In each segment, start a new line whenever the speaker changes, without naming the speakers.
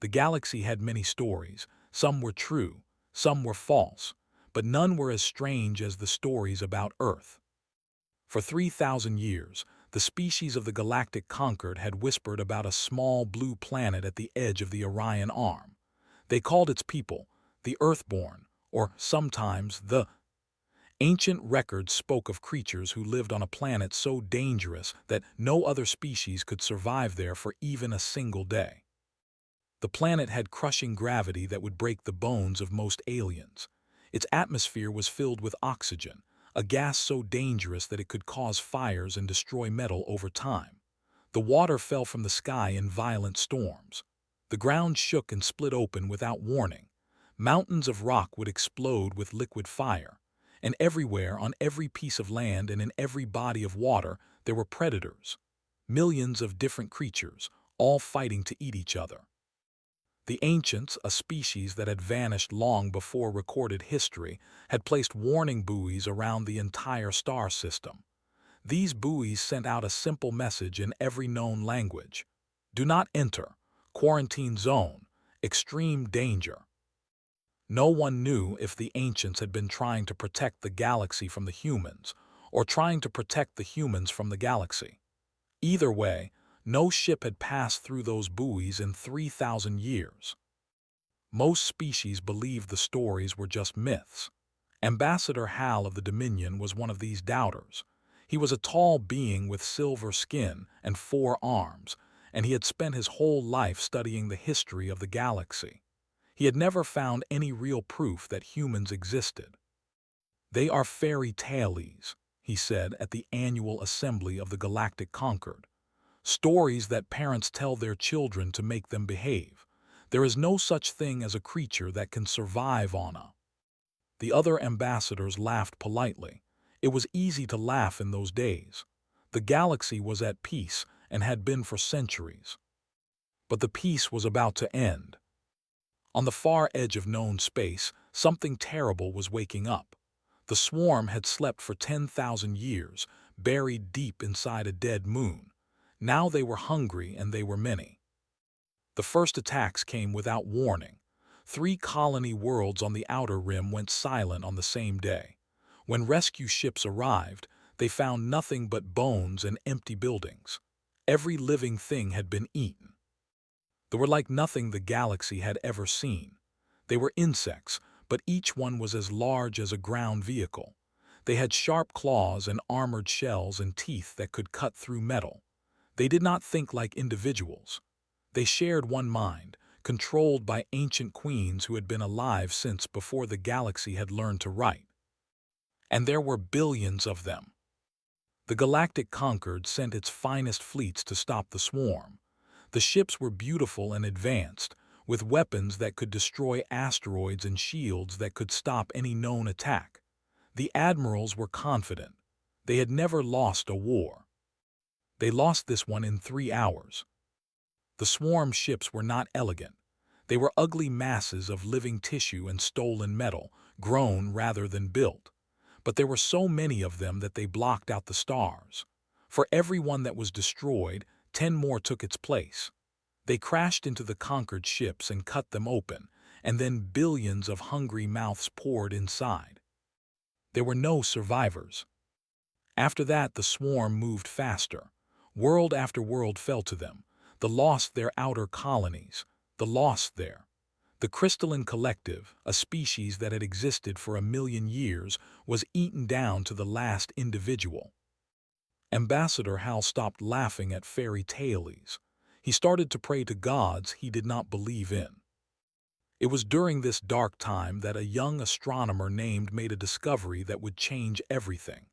The galaxy had many stories. Some were true, some were false, but none were as strange as the stories about Earth. For 3,000 years, the species of the galactic conquered had whispered about a small blue planet at the edge of the Orion Arm. They called its people the Earthborn, or sometimes the. Ancient records spoke of creatures who lived on a planet so dangerous that no other species could survive there for even a single day. The planet had crushing gravity that would break the bones of most aliens. Its atmosphere was filled with oxygen, a gas so dangerous that it could cause fires and destroy metal over time. The water fell from the sky in violent storms. The ground shook and split open without warning. Mountains of rock would explode with liquid fire. And everywhere, on every piece of land and in every body of water, there were predators. Millions of different creatures, all fighting to eat each other. The ancients, a species that had vanished long before recorded history, had placed warning buoys around the entire star system. These buoys sent out a simple message in every known language. Do not enter. Quarantine zone. Extreme danger. No one knew if the ancients had been trying to protect the galaxy from the humans, or trying to protect the humans from the galaxy. Either way, no ship had passed through those buoys in 3,000 years. Most species believed the stories were just myths. Ambassador Hal of the Dominion was one of these doubters. He was a tall being with silver skin and 4 arms, and he had spent his whole life studying the history of the galaxy. He had never found any real proof that humans existed. "They are fairy tales," he said at the annual assembly of the Galactic Conquered. "Stories that parents tell their children to make them behave. There is no such thing as a creature that can survive on a." The other ambassadors laughed politely. It was easy to laugh in those days. The galaxy was at peace and had been for centuries. But the peace was about to end. On the far edge of known space, something terrible was waking up. The swarm had slept for 10,000 years, buried deep inside a dead moon. Now they were hungry and they were many. The first attacks came without warning. 3 colony worlds on the outer rim went silent on the same day. When rescue ships arrived, they found nothing but bones and empty buildings. Every living thing had been eaten. They were like nothing the galaxy had ever seen. They were insects, but each one was as large as a ground vehicle. They had sharp claws and armored shells and teeth that could cut through metal. They did not think like individuals. They shared one mind, controlled by ancient queens who had been alive since before the galaxy had learned to write. And there were billions of them. The Galactic Conquered sent its finest fleets to stop the swarm. The ships were beautiful and advanced, with weapons that could destroy asteroids and shields that could stop any known attack. The admirals were confident. They had never lost a war. They lost this one in 3 hours. The swarm ships were not elegant. They were ugly masses of living tissue and stolen metal, grown rather than built. But there were so many of them that they blocked out the stars. For every one that was destroyed, 10 more took its place. They crashed into the conquered ships and cut them open, and then billions of hungry mouths poured inside. There were no survivors. After that, the swarm moved faster. World after world fell to them. The lost their outer colonies. The lost there. The crystalline collective, a species that had existed for 1,000,000 years, was eaten down to the last individual. Ambassador Hal stopped laughing at fairy tales. He started to pray to gods he did not believe in. It was during this dark time that a young astronomer named made a discovery that would change everything.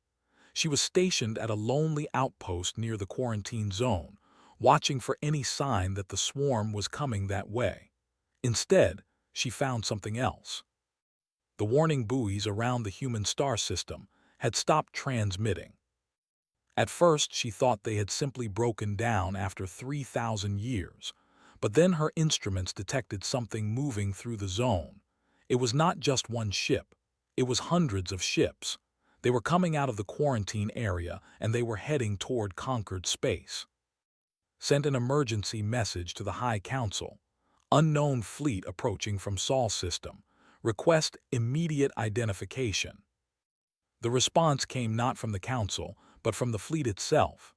She was stationed at a lonely outpost near the quarantine zone, watching for any sign that the swarm was coming that way. Instead, she found something else. The warning buoys around the human star system had stopped transmitting. At first, she thought they had simply broken down after 3,000 years, but then her instruments detected something moving through the zone. It was not just one ship. It was hundreds of ships. They were coming out of the quarantine area, and they were heading toward conquered space. Sent an emergency message to the High Council. Unknown fleet approaching from Sol system. Request immediate identification. The response came not from the Council, but from the fleet itself.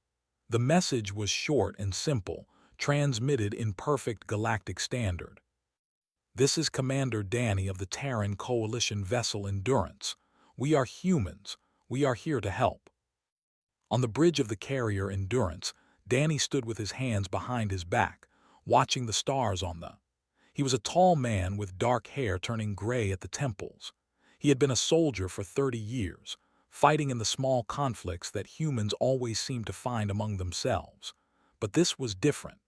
The message was short and simple, transmitted in perfect galactic standard. This is Commander Danny of the Terran Coalition vessel Endurance. We are humans. We are here to help. On the bridge of the carrier Endurance, Danny stood with his hands behind his back, watching the stars on the. He was a tall man with dark hair turning gray at the temples. He had been a soldier for 30 years, fighting in the small conflicts that humans always seem to find among themselves. But this was different.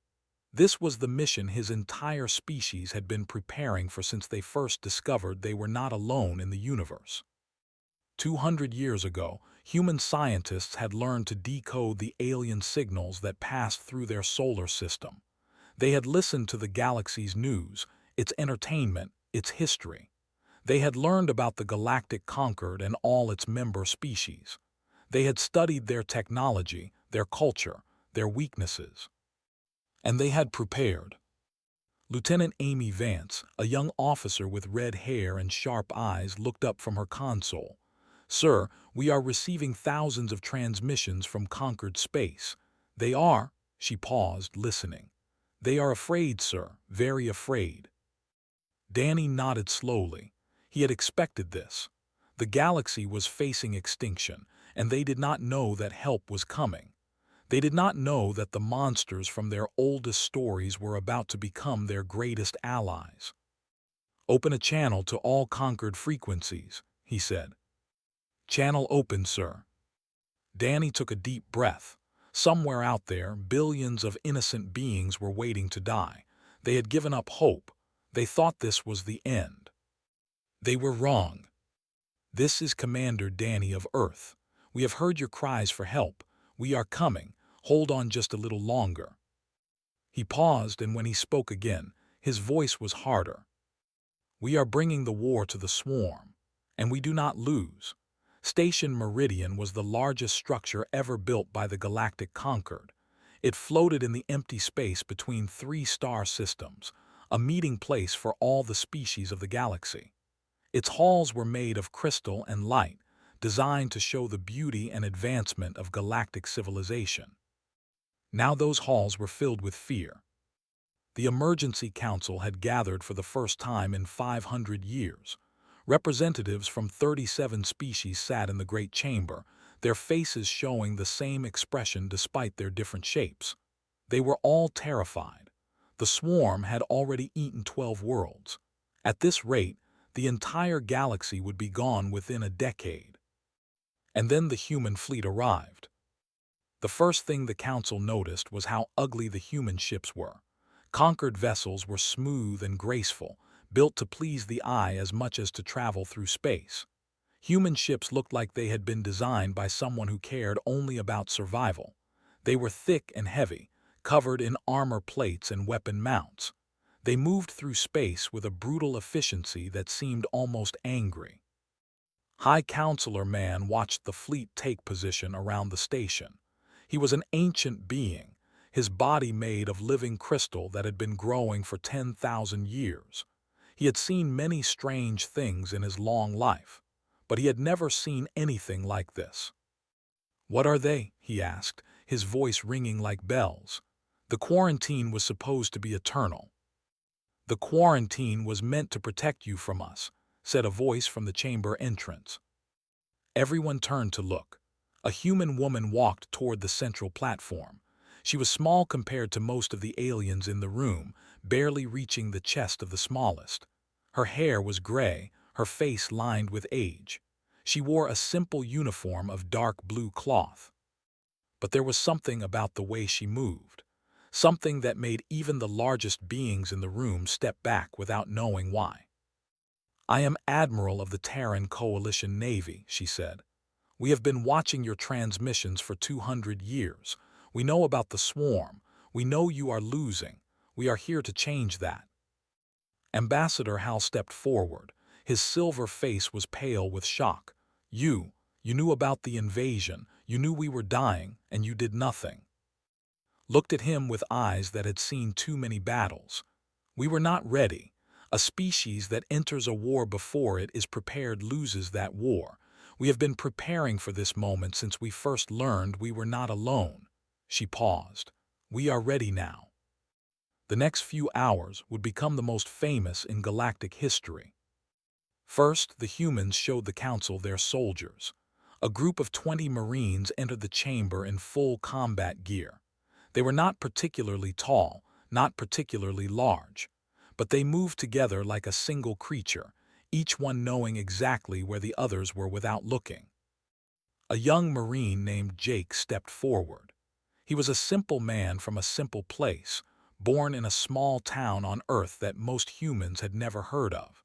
This was the mission his entire species had been preparing for since they first discovered they were not alone in the universe. 200 years ago, human scientists had learned to decode the alien signals that passed through their solar system. They had listened to the galaxy's news, its entertainment, its history. They had learned about the galactic conquered and all its member species. They had studied their technology, their culture, their weaknesses. And they had prepared. Lieutenant Amy Vance, a young officer with red hair and sharp eyes, looked up from her console. "Sir, we are receiving thousands of transmissions from conquered space. They are," she paused, listening. "They are afraid, sir, very afraid." Danny nodded slowly. He had expected this. The galaxy was facing extinction, and they did not know that help was coming. They did not know that the monsters from their oldest stories were about to become their greatest allies. "Open a channel to all conquered frequencies," he said. "Channel open, sir." Danny took a deep breath. Somewhere out there, billions of innocent beings were waiting to die. They had given up hope. They thought this was the end. They were wrong. "This is Commander Danny of Earth. We have heard your cries for help. We are coming. Hold on just a little longer." He paused, and when he spoke again, his voice was harder. "We are bringing the war to the swarm, and we do not lose." Station Meridian was the largest structure ever built by the Galactic Conquered. It floated in the empty space between 3 star systems, a meeting place for all the species of the galaxy. Its halls were made of crystal and light, designed to show the beauty and advancement of galactic civilization. Now those halls were filled with fear. The Emergency Council had gathered for the first time in 500 years. Representatives from 37 species sat in the Great Chamber, their faces showing the same expression despite their different shapes. They were all terrified. The swarm had already eaten 12 worlds. At this rate, the entire galaxy would be gone within a decade. And then the human fleet arrived. The first thing the Council noticed was how ugly the human ships were. Conquered vessels were smooth and graceful, built to please the eye as much as to travel through space. Human ships looked like they had been designed by someone who cared only about survival. They were thick and heavy, covered in armor plates and weapon mounts. They moved through space with a brutal efficiency that seemed almost angry. High Counselor Man watched the fleet take position around the station. He was an ancient being, his body made of living crystal that had been growing for 10,000 years. He had seen many strange things in his long life, but he had never seen anything like this. "What are they?" he asked, his voice ringing like bells. "The quarantine was supposed to be eternal." "The quarantine was meant to protect you from us," said a voice from the chamber entrance. Everyone turned to look. A human woman walked toward the central platform. She was small compared to most of the aliens in the room, barely reaching the chest of the smallest. Her hair was gray, her face lined with age. She wore a simple uniform of dark blue cloth. But there was something about the way she moved, something that made even the largest beings in the room step back without knowing why. "I am Admiral of the Terran Coalition Navy," she said. "We have been watching your transmissions for 200 years. We know about the swarm. We know you are losing. We are here to change that." Ambassador Hal stepped forward. His silver face was pale with shock. You knew about the invasion. You knew we were dying, and you did nothing." Looked at him with eyes that had seen too many battles. We were not ready. A species that enters a war before it is prepared loses that war. We have been preparing for this moment since we first learned we were not alone. She paused. We are ready now. The next few hours would become the most famous in galactic history. First, the humans showed the Council their soldiers. A group of 20 Marines entered the chamber in full combat gear. They were not particularly tall, not particularly large, but they moved together like a single creature, each one knowing exactly where the others were without looking. A young Marine named Jake stepped forward. He was a simple man from a simple place, born in a small town on Earth that most humans had never heard of.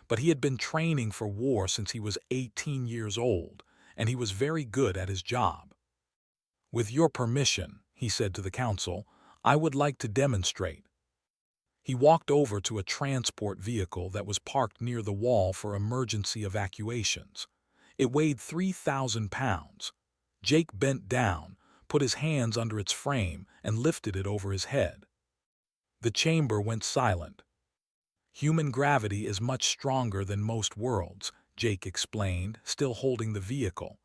But he had been training for war since he was 18 years old, and he was very good at his job. With your permission, he said to the Council, I would like to demonstrate. He walked over to a transport vehicle that was parked near the wall for emergency evacuations. It weighed 3,000 pounds. Jake bent down, put his hands under its frame, and lifted it over his head. The chamber went silent. Human gravity is much stronger than most worlds, Jake explained, still holding the vehicle.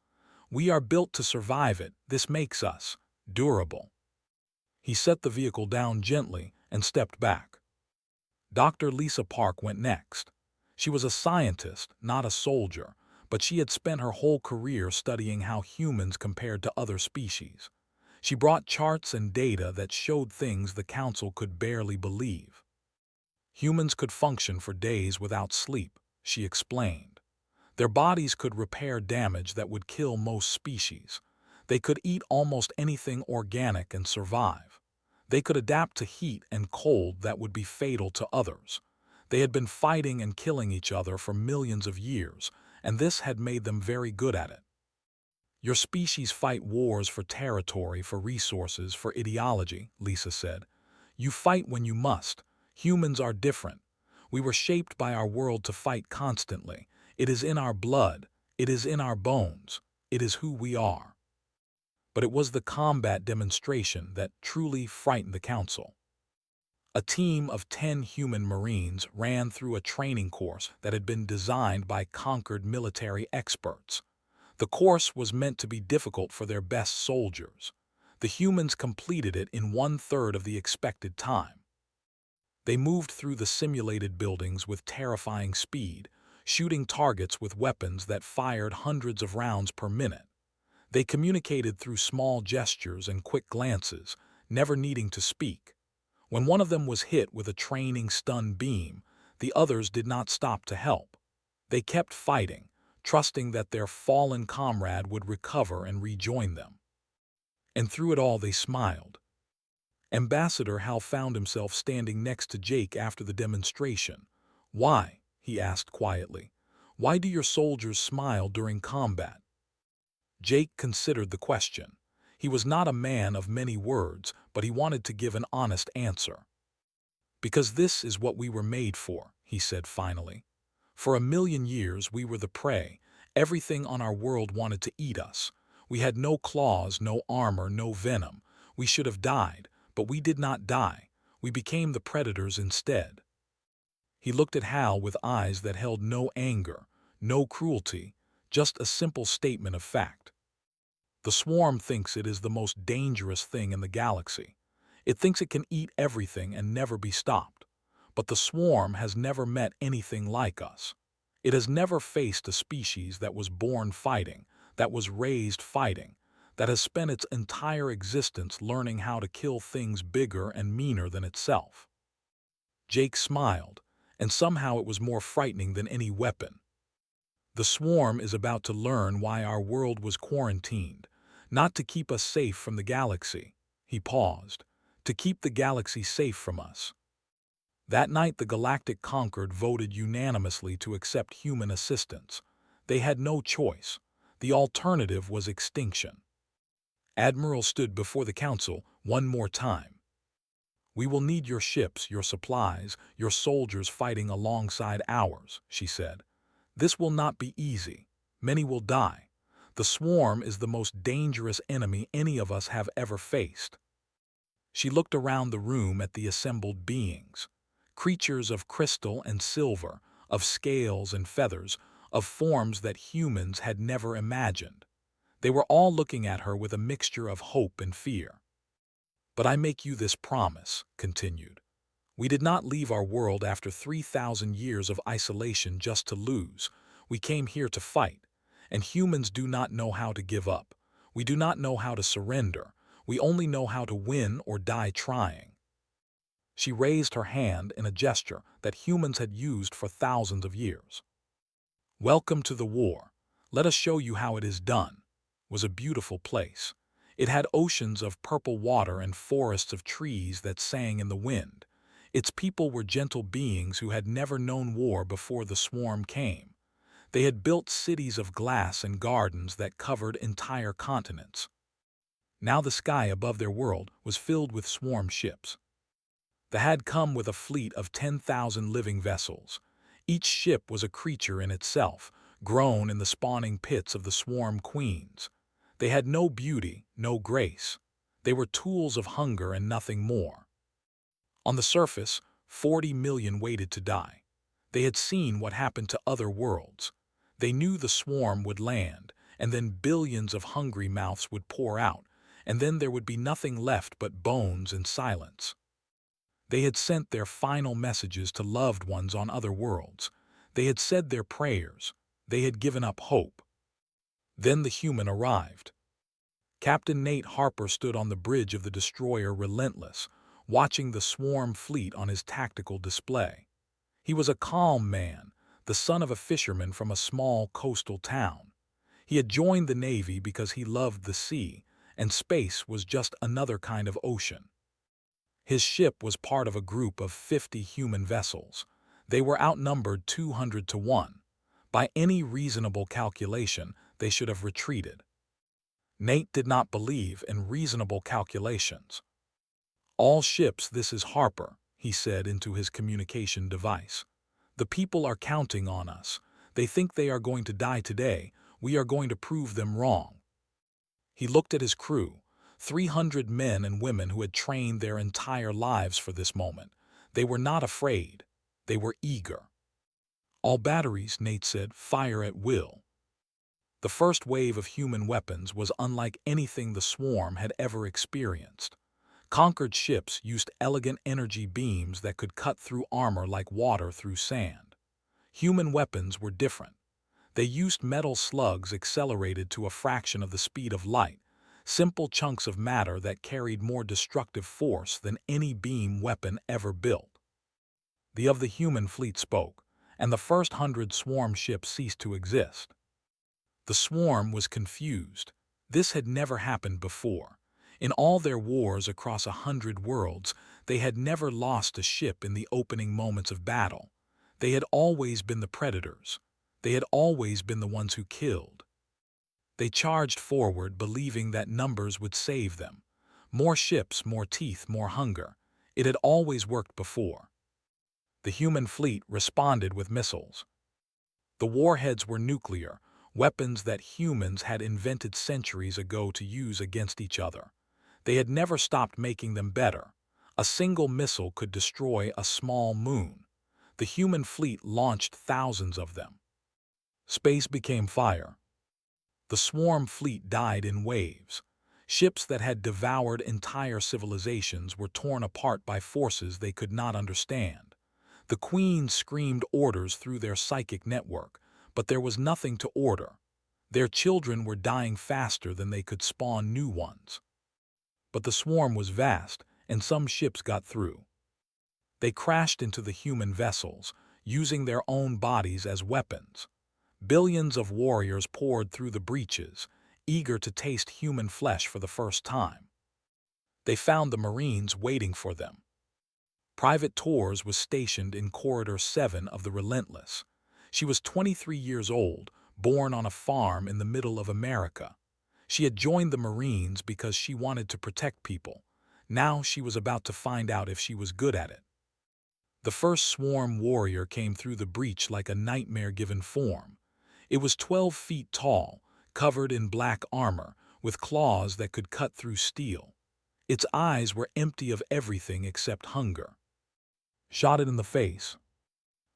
We are built to survive it. This makes us durable. He set the vehicle down gently and stepped back. Dr. Lisa Park went next. She was a scientist, not a soldier, but she had spent her whole career studying how humans compared to other species. She brought charts and data that showed things the Council could barely believe. Humans could function for days without sleep, she explained. Their bodies could repair damage that would kill most species. They could eat almost anything organic and survive. They could adapt to heat and cold that would be fatal to others. They had been fighting and killing each other for millions of years, and this had made them very good at it. Your species fight wars for territory, for resources, for ideology, Lisa said. You fight when you must. Humans are different. We were shaped by our world to fight constantly. It is in our blood. It is in our bones. It is who we are. But it was the combat demonstration that truly frightened the Council. A team of 10 human Marines ran through a training course that had been designed by conquered military experts. The course was meant to be difficult for their best soldiers. The humans completed it in 1/3 of the expected time. They moved through the simulated buildings with terrifying speed, shooting targets with weapons that fired hundreds of rounds per minute. They communicated through small gestures and quick glances, never needing to speak. When one of them was hit with a training stun beam, the others did not stop to help. They kept fighting, trusting that their fallen comrade would recover and rejoin them. And through it all they smiled. Ambassador Hal found himself standing next to Jake after the demonstration. Why? He asked quietly. Why do your soldiers smile during combat? Jake considered the question. He was not a man of many words, but he wanted to give an honest answer. Because this is what we were made for, he said finally. For 1,000,000 years we were the prey. Everything on our world wanted to eat us. We had no claws, no armor, no venom. We should have died, but we did not die. We became the predators instead. He looked at Hal with eyes that held no anger, no cruelty, just a simple statement of fact. The swarm thinks it is the most dangerous thing in the galaxy. It thinks it can eat everything and never be stopped. But the swarm has never met anything like us. It has never faced a species that was born fighting, that was raised fighting, that has spent its entire existence learning how to kill things bigger and meaner than itself. Jake smiled, and somehow it was more frightening than any weapon. The swarm is about to learn why our world was quarantined, not to keep us safe from the galaxy. He paused. To keep the galaxy safe from us. That night the Galactic Concord voted unanimously to accept human assistance. They had no choice. The alternative was extinction. Admiral stood before the Council one more time. We will need your ships, your supplies, your soldiers fighting alongside ours, she said. This will not be easy. Many will die. The swarm is the most dangerous enemy any of us have ever faced. She looked around the room at the assembled beings. creatures of crystal and silver, of scales and feathers, of forms that humans had never imagined. They were all looking at her with a mixture of hope and fear. "But I make you this promise," continued. "We did not leave our world after 3,000 years of isolation just to lose. We came here to fight. And humans do not know how to give up. We do not know how to surrender. We only know how to win or die trying." She raised her hand in a gesture that humans had used for thousands of years. "Welcome to the war. Let us show you how it is done." Was a beautiful place. It had oceans of purple water and forests of trees that sang in the wind. Its people were gentle beings who had never known war before the swarm came. They had built cities of glass and gardens that covered entire continents. Now the sky above their world was filled with swarm ships. They had come with a fleet of 10,000 living vessels. Each ship was a creature in itself, grown in the spawning pits of the swarm queens. They had no beauty, no grace. They were tools of hunger and nothing more. On the surface, 40 million waited to die. They had seen what happened to other worlds. They knew the swarm would land, and then billions of hungry mouths would pour out, and then there would be nothing left but bones and silence. They had sent their final messages to loved ones on other worlds. They had said their prayers. They had given up hope. Then the human arrived. Captain Nate Harper stood on the bridge of the destroyer Relentless, watching the swarm fleet on his tactical display. He was a calm man, the son of a fisherman from a small coastal town. He had joined the Navy because he loved the sea, and space was just another kind of ocean. His ship was part of a group of 50 human vessels. They were outnumbered 200 to 1. By any reasonable calculation, they should have retreated. Nate did not believe in reasonable calculations. "All ships, this is Harper," he said into his communication device. "The people are counting on us. They think they are going to die today. We are going to prove them wrong." He looked at his crew, 300 men and women who had trained their entire lives for this moment. They were not afraid. They were eager. "All batteries," Nate said, "fire at will." The first wave of human weapons was unlike anything the swarm had ever experienced. Conquered ships used elegant energy beams that could cut through armor like water through sand. Human weapons were different. They used metal slugs accelerated to a fraction of the speed of light, simple chunks of matter that carried more destructive force than any beam weapon ever built. The of the human fleet spoke, and the first 100 swarm ships ceased to exist. The swarm was confused. This had never happened before. In all their wars across 100 worlds, they had never lost a ship in the opening moments of battle. They had always been the predators. They had always been the ones who killed. They charged forward, believing that numbers would save them. More ships, more teeth, more hunger. It had always worked before. The human fleet responded with missiles. The warheads were nuclear, weapons that humans had invented centuries ago to use against each other. They had never stopped making them better. A single missile could destroy a small moon. The human fleet launched thousands of them. Space became fire. The swarm fleet died in waves. Ships that had devoured entire civilizations were torn apart by forces they could not understand. The queens screamed orders through their psychic network, but there was nothing to order. Their children were dying faster than they could spawn new ones. But the swarm was vast, and some ships got through. They crashed into the human vessels, using their own bodies as weapons. Billions of warriors poured through the breaches, eager to taste human flesh for the first time. They found the Marines waiting for them. Private Tours was stationed in Corridor 7 of the Relentless. She was 23 years old, born on a farm in the middle of America. She had joined the Marines because she wanted to protect people. Now she was about to find out if she was good at it. The first swarm warrior came through the breach like a nightmare-given form. It was 12 feet tall, covered in black armor, with claws that could cut through steel. Its eyes were empty of everything except hunger. shot it in the face.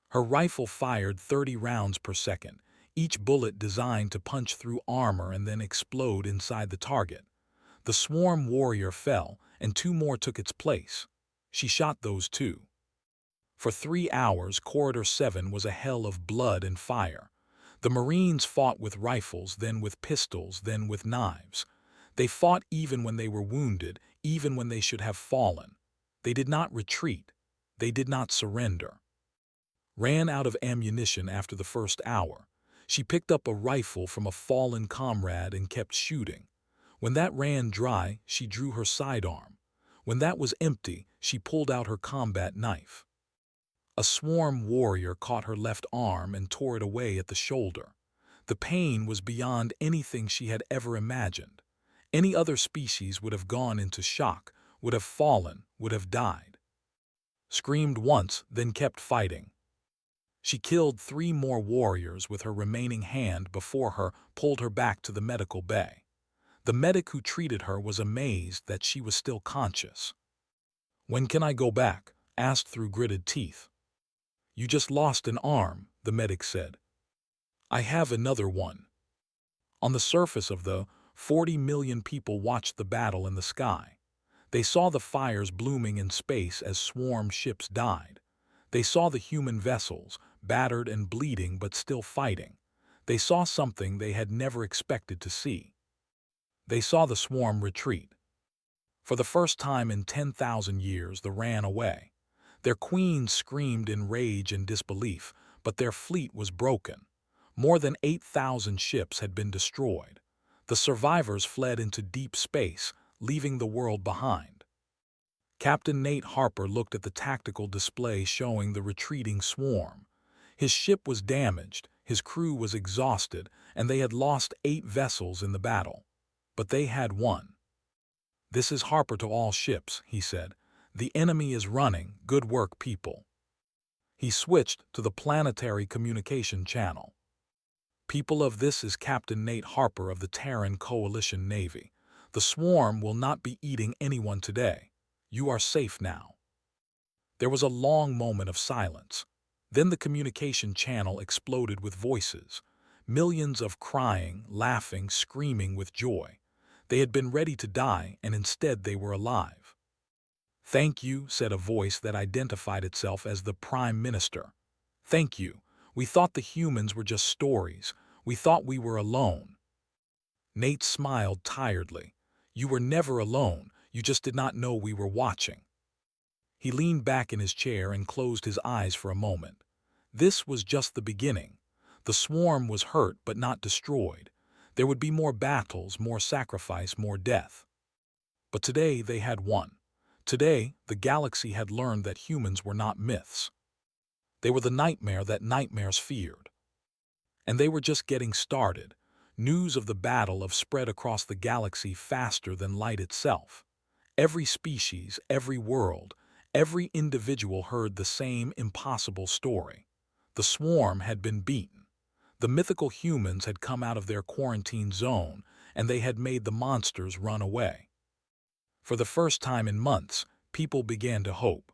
Her rifle fired 30 rounds per second, each bullet designed to punch through armor and then explode inside the target. The swarm warrior fell, and 2 more took its place. She shot those 2. For 3 hours, Corridor 7 was a hell of blood and fire. The Marines fought with rifles, then with pistols, then with knives. They fought even when they were wounded, even when they should have fallen. They did not retreat. They did not surrender. Ran out of ammunition after the first hour. She picked up a rifle from a fallen comrade and kept shooting. When that ran dry, she drew her sidearm. When that was empty, she pulled out her combat knife. A swarm warrior caught her left arm and tore it away at the shoulder. The pain was beyond anything she had ever imagined. Any other species would have gone into shock, would have fallen, would have died. Screamed once, then kept fighting. She killed 3 more warriors with her remaining hand before her pulled her back to the medical bay. The medic who treated her was amazed that she was still conscious. "When can I go back?" asked through gritted teeth. "You just lost an arm," the medic said. "I have another one." On the surface of the 40 million people watched the battle in the sky. They saw the fires blooming in space as swarm ships died. They saw the human vessels, battered and bleeding but still fighting. They saw something they had never expected to see. They saw the swarm retreat. For the first time in 10,000 years, they ran away. Their queens screamed in rage and disbelief, but their fleet was broken. More than 8,000 ships had been destroyed. The survivors fled into deep space, leaving the world behind. Captain Nate Harper looked at the tactical display showing the retreating swarm. His ship was damaged, his crew was exhausted, and they had lost 8 vessels in the battle. But they had won. "This is Harper to all ships," he said. "The enemy is running. Good work, people." He switched to the planetary communication channel. "People of this is Captain Nate Harper of the Terran Coalition Navy. The swarm will not be eating anyone today. You are safe now." There was a long moment of silence. Then the communication channel exploded with voices. Millions of crying, laughing, screaming with joy. They had been ready to die, and instead they were alive. "Thank you," said a voice that identified itself as the Prime Minister. "Thank you. We thought the humans were just stories. We thought we were alone." Nate smiled tiredly. "You were never alone. You just did not know we were watching." He leaned back in his chair and closed his eyes for a moment. This was just the beginning. The swarm was hurt but not destroyed. There would be more battles, more sacrifice, more death. But today they had won. Today, the galaxy had learned that humans were not myths. They were the nightmare that nightmares feared. And they were just getting started. News of the battle have spread across the galaxy faster than light itself. Every species, every world, every individual heard the same impossible story. The swarm had been beaten. The mythical humans had come out of their quarantine zone, and they had made the monsters run away. For the first time in months, people began to hope.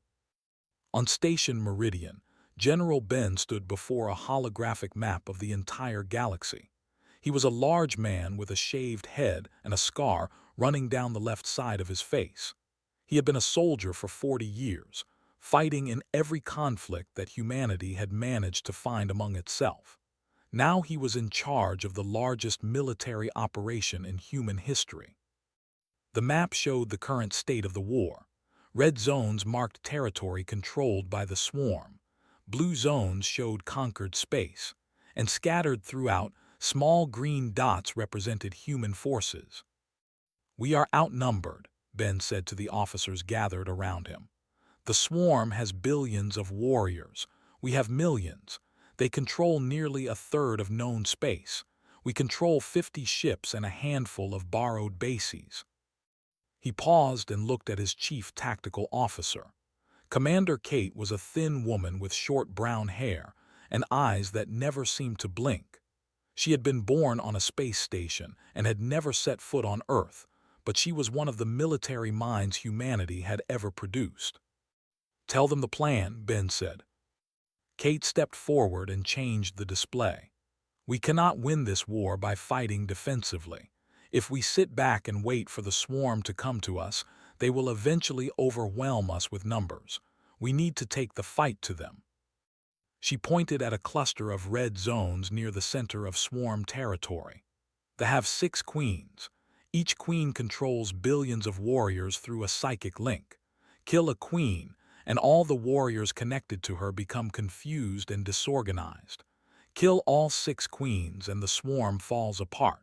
On Station Meridian, General Ben stood before a holographic map of the entire galaxy. He was a large man with a shaved head and a scar running down the left side of his face. He had been a soldier for 40 years, fighting in every conflict that humanity had managed to find among itself. Now he was in charge of the largest military operation in human history. The map showed the current state of the war. Red zones marked territory controlled by the swarm. Blue zones showed conquered space. And scattered throughout, small green dots represented human forces. "We are outnumbered," Ben said to the officers gathered around him. "The swarm has billions of warriors. We have millions. They control nearly a third of known space. We control 50 ships and a handful of borrowed bases." He paused and looked at his chief tactical officer. Commander Kate was a thin woman with short brown hair and eyes that never seemed to blink. She had been born on a space station and had never set foot on Earth, but she was one of the military minds humanity had ever produced. Tell them the plan, Ben said. Kate stepped forward and changed the display. We cannot win this war by fighting defensively. If we sit back and wait for the swarm to come to us, they will eventually overwhelm us with numbers. We need to take the fight to them. She pointed at a cluster of red zones near the center of swarm territory. They have 6 queens. Each queen controls billions of warriors through a psychic link. Kill a queen, and all the warriors connected to her become confused and disorganized. Kill all 6 queens and the swarm falls apart.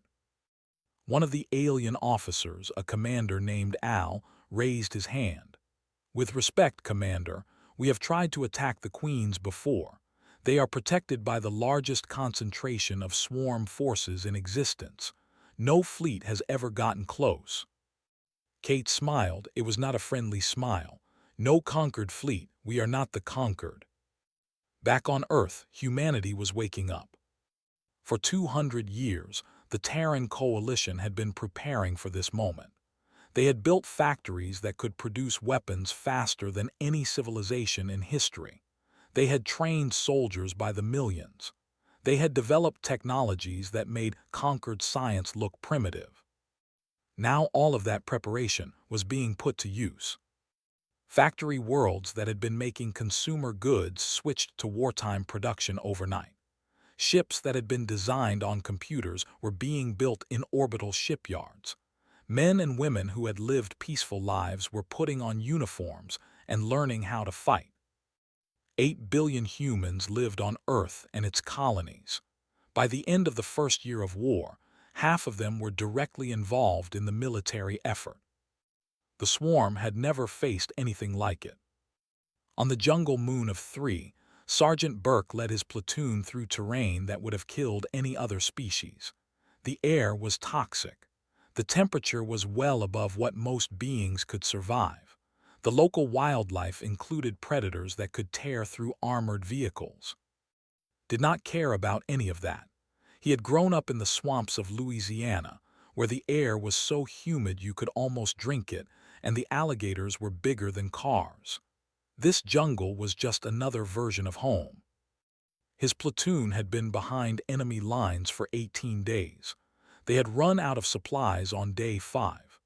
One of the alien officers, a commander named Al, raised his hand. With respect, Commander, we have tried to attack the queens before. They are protected by the largest concentration of swarm forces in existence. No fleet has ever gotten close. Kate smiled. It was not a friendly smile. No conquered fleet, we are not the conquered. Back on Earth, humanity was waking up. For 200 years, the Terran Coalition had been preparing for this moment. They had built factories that could produce weapons faster than any civilization in history. They had trained soldiers by the millions. They had developed technologies that made conquered science look primitive. Now all of that preparation was being put to use. Factory worlds that had been making consumer goods switched to wartime production overnight. Ships that had been designed on computers were being built in orbital shipyards. Men and women who had lived peaceful lives were putting on uniforms and learning how to fight. 8 billion humans lived on Earth and its colonies. By the end of the first year of war, half of them were directly involved in the military effort. The swarm had never faced anything like it. On the jungle moon of 3, Sergeant Burke led his platoon through terrain that would have killed any other species. The air was toxic. The temperature was well above what most beings could survive. The local wildlife included predators that could tear through armored vehicles. Did not care about any of that. He had grown up in the swamps of Louisiana, where the air was so humid you could almost drink it, and the alligators were bigger than cars. This jungle was just another version of home. His platoon had been behind enemy lines for 18 days. They had run out of supplies on day 5.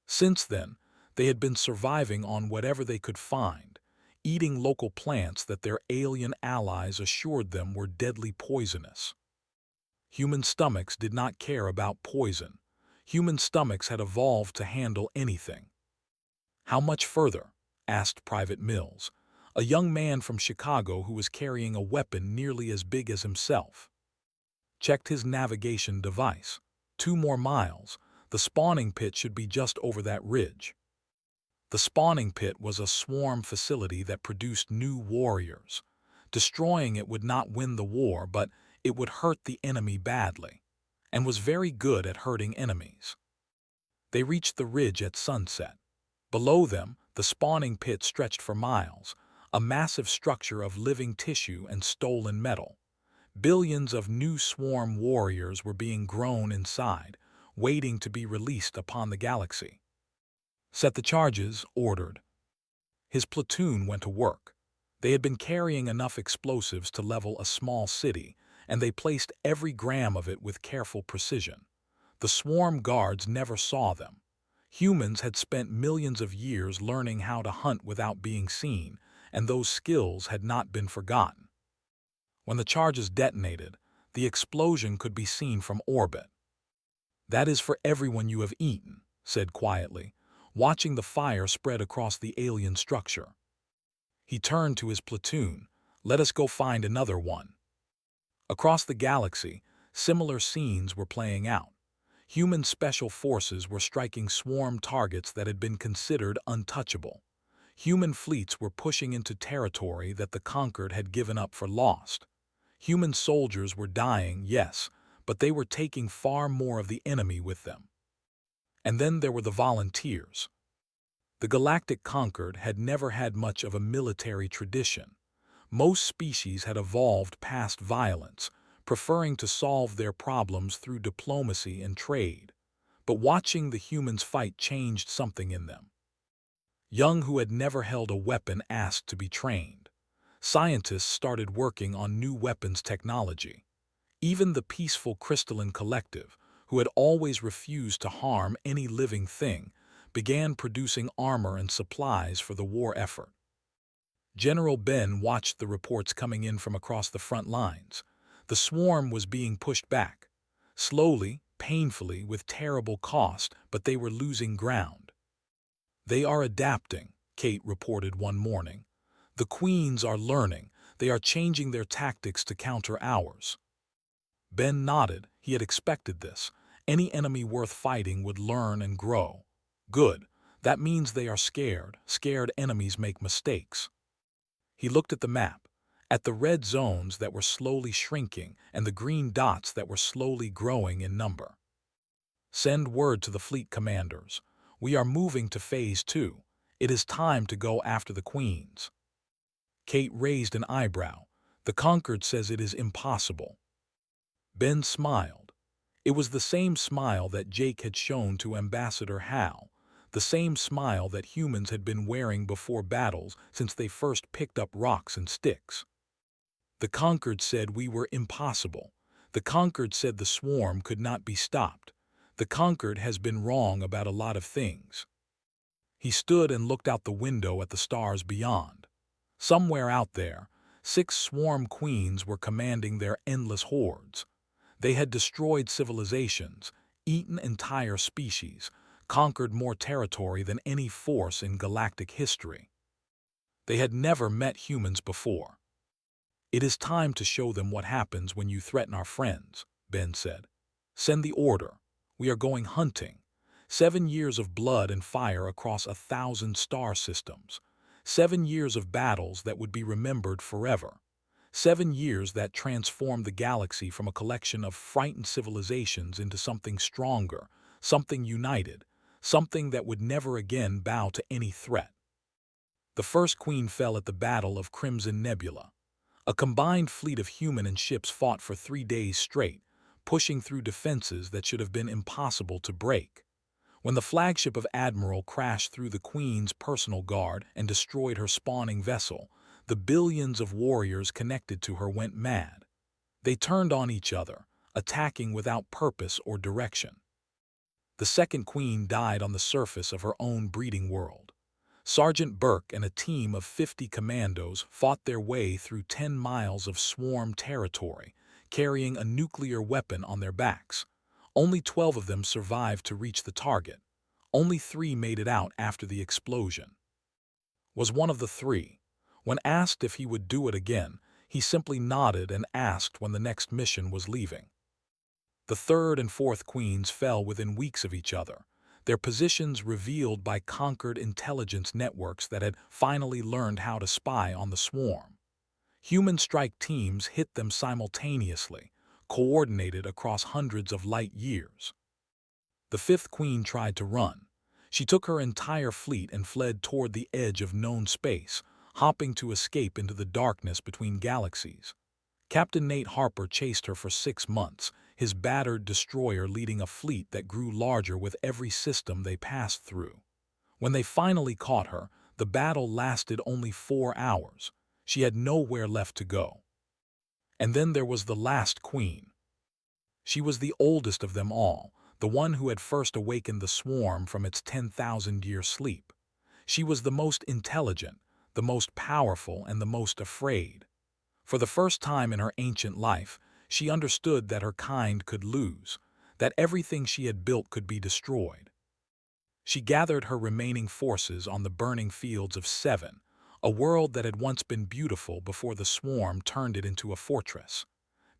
Since then, they had been surviving on whatever they could find, eating local plants that their alien allies assured them were deadly poisonous. Human stomachs did not care about poison. Human stomachs had evolved to handle anything. "How much further?" asked Private Mills, a young man from Chicago who was carrying a weapon nearly as big as himself. Checked his navigation device. 2 more miles. The spawning pit should be just over that ridge. The spawning pit was a swarm facility that produced new warriors. Destroying it would not win the war, but it would hurt the enemy badly, and was very good at hurting enemies. They reached the ridge at sunset. Below them, the spawning pit stretched for miles, a massive structure of living tissue and stolen metal. Billions of new swarm warriors were being grown inside, waiting to be released upon the galaxy. "Set the charges," ordered. His platoon went to work. They had been carrying enough explosives to level a small city, and they placed every gram of it with careful precision. The swarm guards never saw them. Humans had spent millions of years learning how to hunt without being seen, and those skills had not been forgotten. When the charges detonated, the explosion could be seen from orbit. "That is for everyone you have eaten," said quietly, watching the fire spread across the alien structure. He turned to his platoon. "Let us go find another one." Across the galaxy, similar scenes were playing out. Human special forces were striking swarm targets that had been considered untouchable. Human fleets were pushing into territory that the conquered had given up for lost. Human soldiers were dying, yes, but they were taking far more of the enemy with them. And then there were the volunteers. The Galactic Conquered had never had much of a military tradition. Most species had evolved past violence, preferring to solve their problems through diplomacy and trade. But watching the humans fight changed something in them. Young who had never held a weapon asked to be trained. Scientists started working on new weapons technology. Even the peaceful crystalline collective, who had always refused to harm any living thing, began producing armor and supplies for the war effort. General Ben watched the reports coming in from across the front lines. The swarm was being pushed back. Slowly, painfully, with terrible cost, but they were losing ground. "They are adapting," Kate reported one morning. "The queens are learning. They are changing their tactics to counter ours." Ben nodded. He had expected this. Any enemy worth fighting would learn and grow. Good. That means they are scared. Scared enemies make mistakes. He looked at the map, at the red zones that were slowly shrinking and the green dots that were slowly growing in number. "Send word to the fleet commanders. We are moving to Phase 2. It is time to go after the queens." Kate raised an eyebrow. "The Conquered says it is impossible." Ben smiled. It was the same smile that Jake had shown to Ambassador Hal, the same smile that humans had been wearing before battles since they first picked up rocks and sticks. "The Conquered said we were impossible. The Conquered said the swarm could not be stopped. The Conquered has been wrong about a lot of things." He stood and looked out the window at the stars beyond. Somewhere out there, 6 swarm queens were commanding their endless hordes. They had destroyed civilizations, eaten entire species, conquered more territory than any force in galactic history. They had never met humans before. "It is time to show them what happens when you threaten our friends," Ben said. "Send the order. We are going hunting. 7 years of blood and fire across 1,000 star systems. 7 years of battles that would be remembered forever. 7 years that transformed the galaxy from a collection of frightened civilizations into something stronger, something united, something that would never again bow to any threat." The first queen fell at the Battle of Crimson Nebula. A combined fleet of human and ships fought for 3 days straight, pushing through defenses that should have been impossible to break. When the flagship of Admiral crashed through the Queen's personal guard and destroyed her spawning vessel, the billions of warriors connected to her went mad. They turned on each other, attacking without purpose or direction. The second queen died on the surface of her own breeding world. Sergeant Burke and a team of 50 commandos fought their way through 10 miles of swarm territory, carrying a nuclear weapon on their backs. Only 12 of them survived to reach the target. Only 3 made it out after the explosion. Was one of the 3. When asked if he would do it again, he simply nodded and asked when the next mission was leaving. The third and fourth queens fell within weeks of each other, their positions revealed by conquered intelligence networks that had finally learned how to spy on the swarm. Human strike teams hit them simultaneously, coordinated across hundreds of light years. The fifth queen tried to run. She took her entire fleet and fled toward the edge of known space, hopping to escape into the darkness between galaxies. Captain Nate Harper chased her for 6 months, his battered destroyer leading a fleet that grew larger with every system they passed through. When they finally caught her, the battle lasted only 4 hours. She had nowhere left to go. And then there was the last queen. She was the oldest of them all, the one who had first awakened the swarm from its 10,000-year sleep. She was the most intelligent, the most powerful, and the most afraid. For the first time in her ancient life, she understood that her kind could lose, that everything she had built could be destroyed. She gathered her remaining forces on the burning fields of Seven, a world that had once been beautiful before the swarm turned it into a fortress.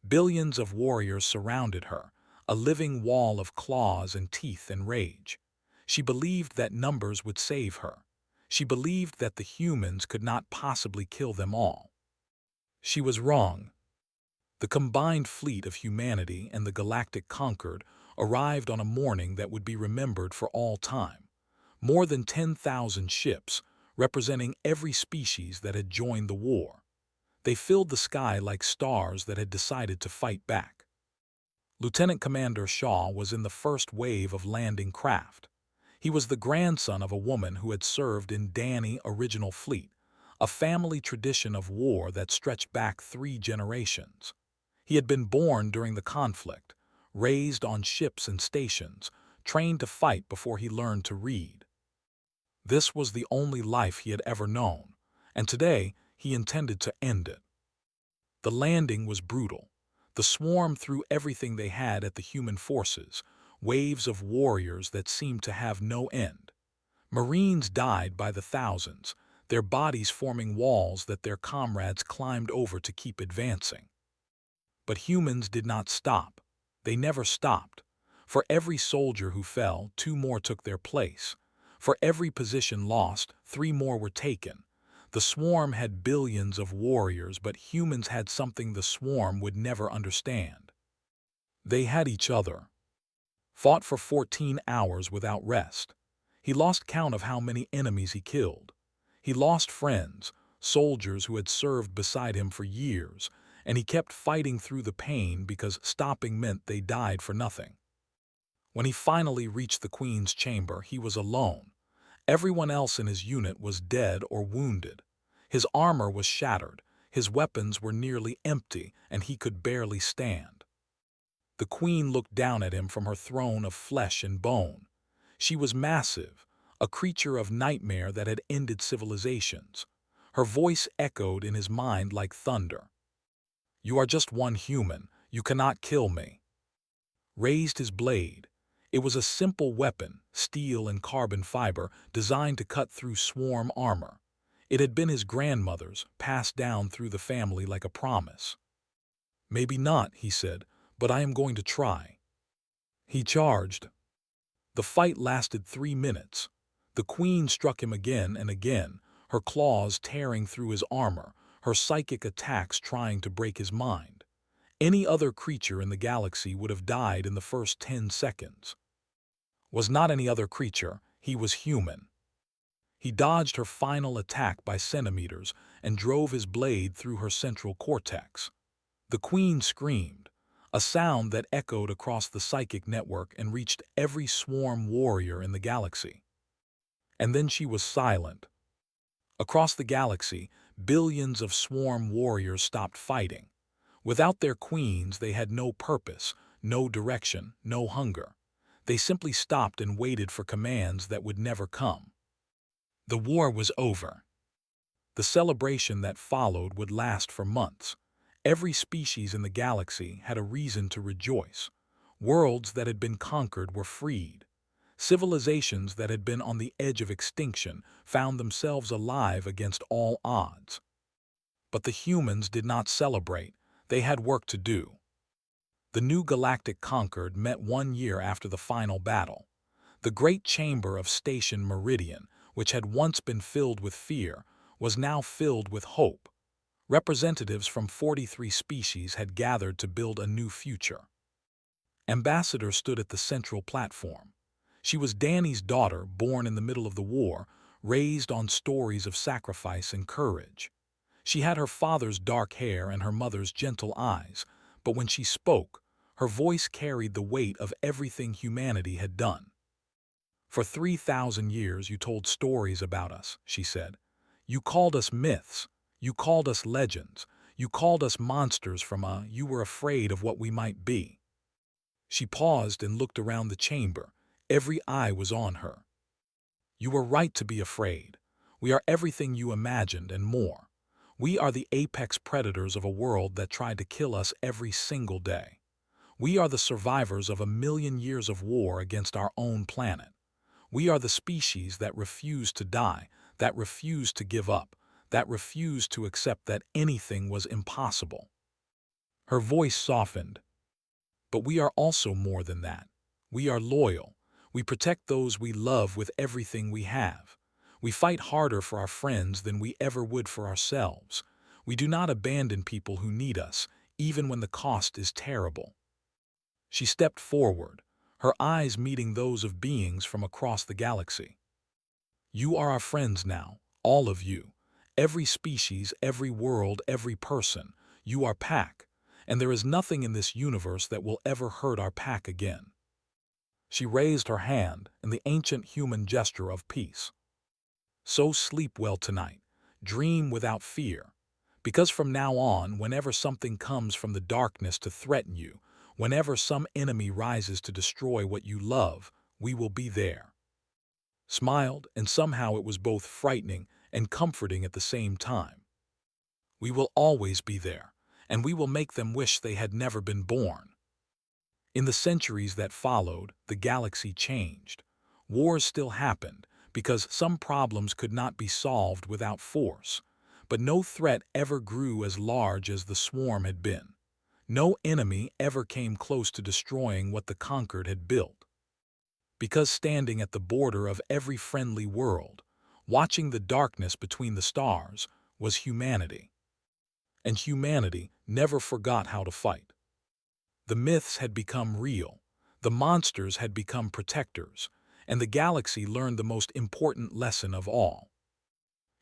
Billions of warriors surrounded her, a living wall of claws and teeth and rage. She believed that numbers would save her. She believed that the humans could not possibly kill them all. She was wrong. The combined fleet of humanity and the Galactic Conquered arrived on a morning that would be remembered for all time. More than 10,000 ships, representing every species that had joined the war. They filled the sky like stars that had decided to fight back. Lieutenant Commander Shaw was in the first wave of landing craft. He was the grandson of a woman who had served in Danny Original Fleet, a family tradition of war that stretched back 3 generations. He had been born during the conflict, raised on ships and stations, trained to fight before he learned to read. This was the only life he had ever known, and today he intended to end it. The landing was brutal. The swarm threw everything they had at the human forces, waves of warriors that seemed to have no end. Marines died by the thousands, their bodies forming walls that their comrades climbed over to keep advancing. But humans did not stop. They never stopped. For every soldier who fell, 2 more took their place. For every position lost, 3 more were taken. The swarm had billions of warriors, but humans had something the swarm would never understand. They had each other. Fought for 14 hours without rest. He lost count of how many enemies he killed. He lost friends, soldiers who had served beside him for years, and he kept fighting through the pain because stopping meant they died for nothing. When he finally reached the Queen's chamber, he was alone. Everyone else in his unit was dead or wounded. His armor was shattered, his weapons were nearly empty, and he could barely stand. The Queen looked down at him from her throne of flesh and bone. She was massive, a creature of nightmare that had ended civilizations. Her voice echoed in his mind like thunder. "You are just one human. You cannot kill me." Raised his blade. It was a simple weapon, steel and carbon fiber, designed to cut through swarm armor. It had been his grandmother's, passed down through the family like a promise. "Maybe not," he said, "but I am going to try." He charged. The fight lasted 3 minutes. The Queen struck him again and again, her claws tearing through his armor, her psychic attacks trying to break his mind. Any other creature in the galaxy would have died in the first 10 seconds. Was not any other creature, he was human. He dodged her final attack by centimeters and drove his blade through her central cortex. The Queen screamed, a sound that echoed across the psychic network and reached every swarm warrior in the galaxy. And then she was silent. Across the galaxy, billions of swarm warriors stopped fighting. Without their queens, they had no purpose, no direction, no hunger. They simply stopped and waited for commands that would never come. The war was over. The celebration that followed would last for months. Every species in the galaxy had a reason to rejoice. Worlds that had been conquered were freed. Civilizations that had been on the edge of extinction found themselves alive against all odds. But the humans did not celebrate. They had work to do. The new galactic Concord met 1 year after the final battle. The great chamber of Station Meridian, which had once been filled with fear, was now filled with hope. Representatives from 43 species had gathered to build a new future. Ambassador stood at the central platform. She was Danny's daughter, born in the middle of the war, raised on stories of sacrifice and courage. She had her father's dark hair and her mother's gentle eyes, but when she spoke, her voice carried the weight of everything humanity had done. "For 3,000 years you told stories about us," she said. "You called us myths. You called us legends. You called us monsters you were afraid of what we might be." She paused and looked around the chamber. Every eye was on her. "You were right to be afraid. We are everything you imagined and more. We are the apex predators of a world that tried to kill us every single day. We are the survivors of 1,000,000 years of war against our own planet. We are the species that refused to die, that refused to give up, that refused to accept that anything was impossible." Her voice softened. "But we are also more than that. We are loyal. We protect those we love with everything we have. We fight harder for our friends than we ever would for ourselves. We do not abandon people who need us, even when the cost is terrible." She stepped forward, her eyes meeting those of beings from across the galaxy. "You are our friends now, all of you. Every species, every world, every person. You are pack, and there is nothing in this universe that will ever hurt our pack again." She raised her hand in the ancient human gesture of peace. So sleep well tonight, dream without fear, because from now on, whenever something comes from the darkness to threaten you, whenever some enemy rises to destroy what you love, we will be there. Smiled, and somehow it was both frightening and comforting at the same time. We will always be there, and we will make them wish they had never been born. In the centuries that followed, the galaxy changed. Wars still happened, because some problems could not be solved without force. But no threat ever grew as large as the swarm had been. No enemy ever came close to destroying what the conquered had built. Because standing at the border of every friendly world, watching the darkness between the stars, was humanity. And humanity never forgot how to fight. The myths had become real, the monsters had become protectors, and the galaxy learned the most important lesson of all.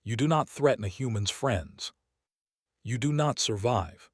You do not threaten a human's friends. You do not survive.